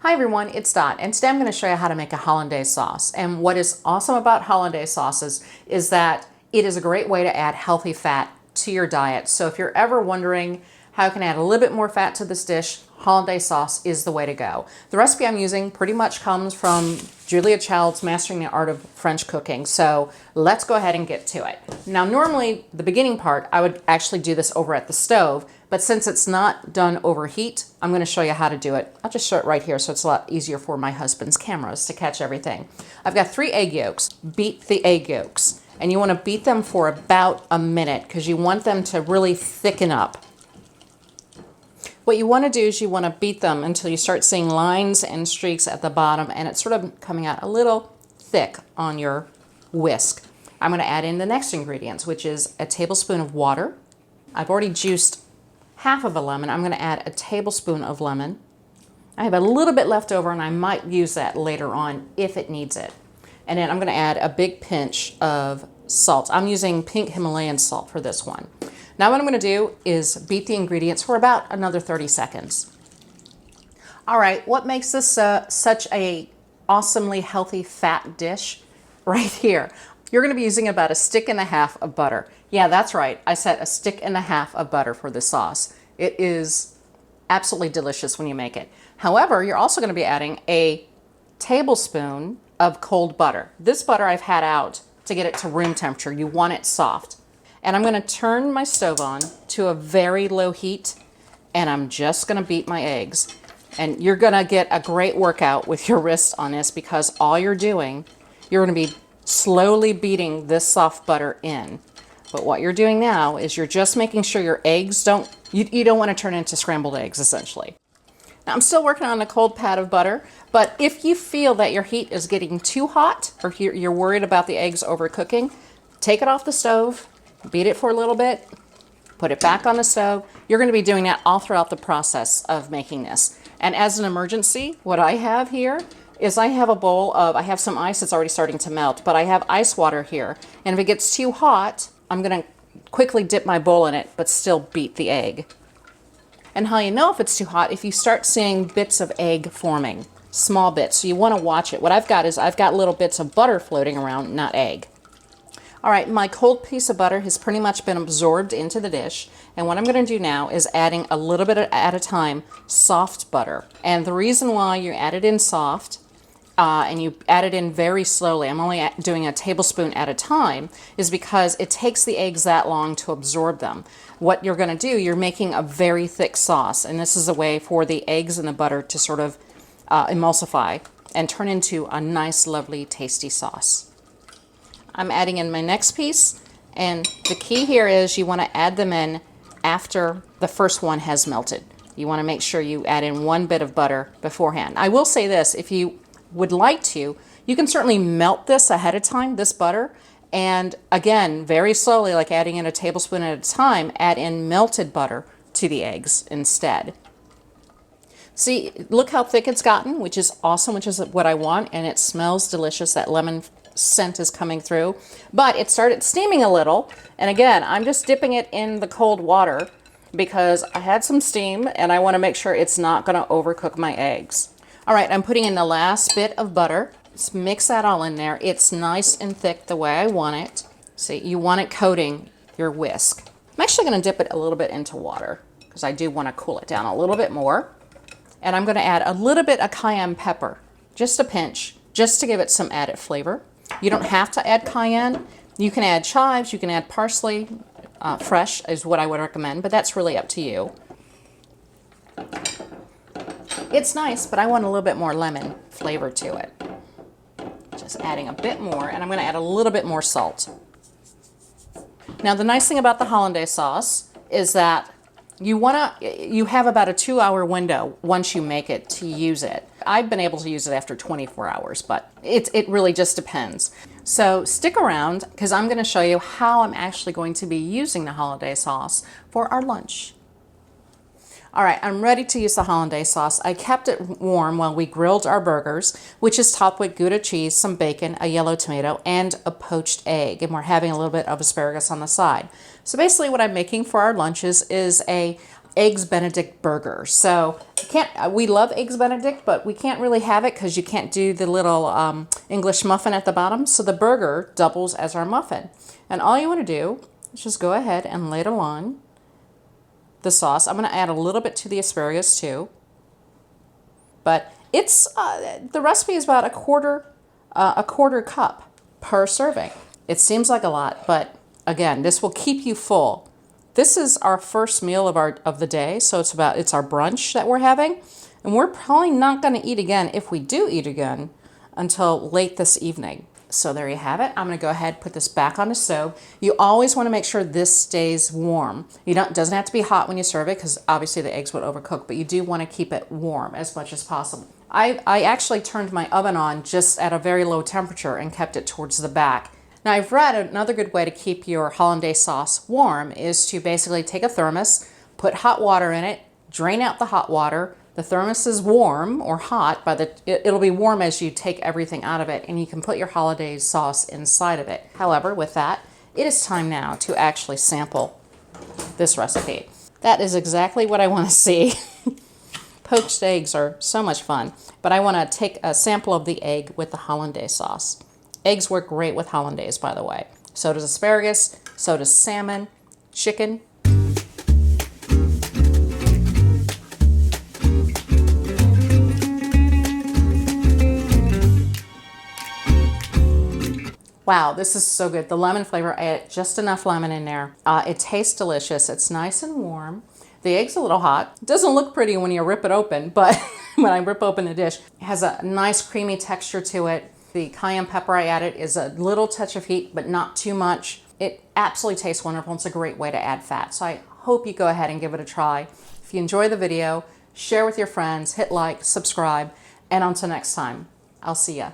Hi everyone, it's Dot, and today I'm going to show you how to make a Hollandaise sauce. And what is awesome about Hollandaise sauces is that it is a great way to add healthy fat to your diet. So if you're ever wondering how I can add a little bit more fat to this dish, Hollandaise sauce is the way to go. The recipe I'm using pretty much comes from Julia Child's Mastering the Art of French Cooking. So let's go ahead and get to it. Now normally the beginning part I would actually do this over at the stove, but since it's not done over heat, I'm going to show you how to do it. I'll just show it right here so it's a lot easier for my husband's cameras to catch everything. I've got 3 egg yolks. Beat the egg yolks. And you want to beat them for about a minute because you want them to really thicken up. What you want to do is you want to beat them until you start seeing lines and streaks at the bottom and it's sort of coming out a little thick on your whisk. I'm going to add in the next ingredients, which is a tablespoon of water. I've already juiced half of a lemon. I'm going to add a tablespoon of lemon. I have a little bit left over and I might use that later on if it needs it. And then I'm going to add a big pinch of salt. I'm using pink Himalayan salt for this one. Now what I'm going to do is beat the ingredients for about another 30 seconds. All right, what makes this such a awesomely healthy fat dish? Right here. You're going to be using about 1.5 sticks of butter. Yeah, that's right. I said 1.5 sticks of butter for the sauce. It is absolutely delicious when you make it. However, you're also going to be adding a tablespoon of cold butter. This butter I've had out to get it to room temperature. You want it soft. And I'm going to turn my stove on to a very low heat and I'm just going to beat my eggs. And you're going to get a great workout with your wrist on this because all you're doing, you're going to be slowly beating this soft butter in. But what you're doing now is you're just making sure your eggs you don't want to turn into scrambled eggs essentially. Now I'm still working on a cold pat of butter, but if you feel that your heat is getting too hot or you're worried about the eggs overcooking, take it off the stove, beat it for a little bit, put it back on the stove. You're going to be doing that all throughout the process of making this. And as an emergency, what I have here is I have a bowl of, I have some ice that's already starting to melt, but I have ice water here. And if it gets too hot, I'm going to quickly dip my bowl in it, but still beat the egg. And how you know if it's too hot, if you start seeing bits of egg forming, small bits. So you want to watch it. What I've got is I've got little bits of butter floating around, not egg. All right, my cold piece of butter has pretty much been absorbed into the dish. And what I'm going to do now is adding a little bit at a time soft butter. And the reason why you add it in soft and you add it in very slowly, I'm only doing a tablespoon at a time, is because it takes the eggs that long to absorb them. What you're going to do, you're making a very thick sauce. And this is a way for the eggs and the butter to sort of emulsify and turn into a nice, lovely, tasty sauce. I'm adding in my next piece, and the key here is you want to add them in after the first one has melted. You want to make sure you add in 1 bit of butter beforehand. I will say this, if you would like to, you can certainly melt this ahead of time, this butter, and again, very slowly, like adding in a tablespoon at a time, add in melted butter to the eggs instead. See, look how thick it's gotten, which is awesome, which is what I want, and it smells delicious. That lemon scent is coming through, but it started steaming a little. And again, I'm just dipping it in the cold water because I had some steam and I want to make sure it's not going to overcook my eggs. All right, I'm putting in the last bit of butter. Let's mix that all in there. It's nice and thick the way I want it. See, you want it coating your whisk. I'm actually going to dip it a little bit into water because I do want to cool it down a little bit more. And I'm going to add a little bit of cayenne pepper, just a pinch, just to give it some added flavor. You don't have to add cayenne. You can add chives, you can add parsley, fresh is what I would recommend, but that's really up to you. It's nice, but I want a little bit more lemon flavor to it. Just adding a bit more, and I'm going to add a little bit more salt. Now the nice thing about the Hollandaise sauce is that you have about a 2-hour window once you make it to use it. I've been able to use it after 24 hours, but it really just depends. So stick around because I'm going to show you how I'm actually going to be using the Hollandaise sauce for our lunch. All right, I'm ready to use the Hollandaise sauce. I kept it warm while we grilled our burgers, which is topped with Gouda cheese, some bacon, a yellow tomato, and a poached egg. And we're having a little bit of asparagus on the side. So basically what I'm making for our lunches is a Eggs Benedict burger. So we love Eggs Benedict, but we can't really have it because you can't do the little English muffin at the bottom. So the burger doubles as our muffin. And all you want to do is just go ahead and ladle on the sauce. I'm going to add a little bit to the asparagus too. But it's the recipe is about a quarter cup per serving. It seems like a lot, but again, this will keep you full. This is our first meal of the day, so it's our brunch that we're having, and we're probably not going to eat again, if we do eat again, until late this evening. So there you have it. I'm going to go ahead and put this back on the stove. You always want to make sure this stays warm. It doesn't have to be hot when you serve it because obviously the eggs would overcook, but you do want to keep it warm as much as possible. I actually turned my oven on just at a very low temperature and kept it towards the back. Now I've read another good way to keep your hollandaise sauce warm is to basically take a thermos, put hot water in it, drain out the hot water. The thermos is warm or hot, it'll be warm as you take everything out of it, and you can put your hollandaise sauce inside of it. However, with that, it is time now to actually sample this recipe. That is exactly what I want to see. Poached eggs are so much fun, but I want to take a sample of the egg with the hollandaise sauce. Eggs work great with hollandaise, by the way. So does asparagus, so does salmon, chicken. Wow, this is so good. The lemon flavor, I added just enough lemon in there. It tastes delicious. It's nice and warm. The egg's a little hot. It doesn't look pretty when you rip it open, but when I rip open the dish, it has a nice creamy texture to it. The cayenne pepper I added is a little touch of heat, but not too much. It absolutely tastes wonderful. It's a great way to add fat. So I hope you go ahead and give it a try. If you enjoy the video, share with your friends, hit like, subscribe, and until next time, I'll see ya.